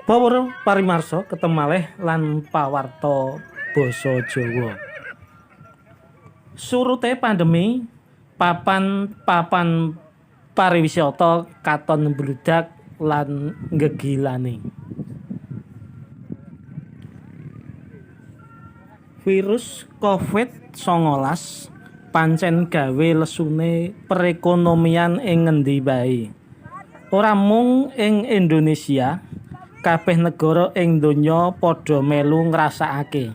Para parimarsa ketemu malih lan pawarta basa Jawa. Surute pandemi papan-papan pariwisata katon mbludak lan ngegilani. Virus COVID-19 pancen gawe lesune perekonomian ing ngendi wae. Ora mung ing Indonesia, kabeh negara ing donya padha melu ngrasakake.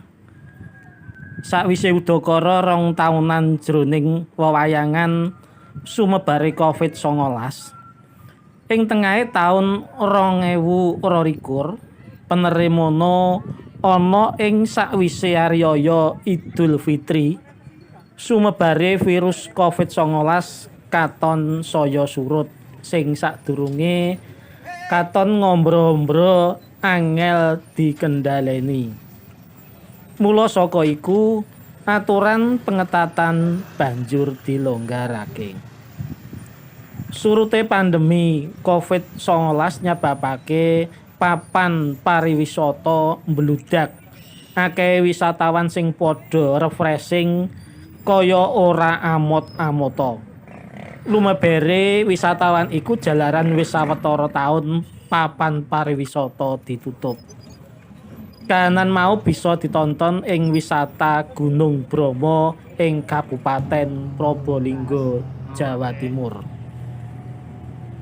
Sakwise udakara 2 taunan jroning wewayangan sumebare COVID-19, ing tengahe taun 2022 penerimana ana ing sakwise Riyaya Idul Fitri, sumebare virus COVID-19 katon saya surut sing sadurunge katon ngombro-ombro angel dikendhaleni. Mula saka iku aturan pengetatan banjur dilonggarake. Surute pandemi COVID-19 nyebabake papan pariwisata mbludak. Akeh wisatawan sing padha refreshing kaya ora amot-amota. Lumebere wisatawan iku jalaran wis sawetara taun papan pariwisata ditutup. Kahanan mau bisa ditonton ing wisata Gunung Bromo ing Kabupaten Probolinggo, Jawa Timur.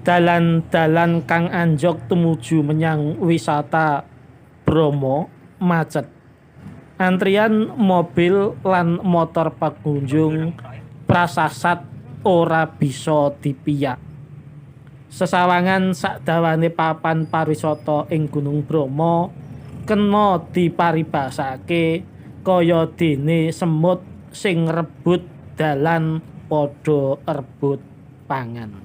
Dalan-dalan kang anjog tumuju menyang wisata Bromo macet. Antrian mobil lan motor pengunjung prasasat ora bisa dipiyak. Sesawangan sakdawane papan pariwisata ing Gunung Bromo kena diparibasake kaya dene semut sing rebut dalan padha rebut pangan.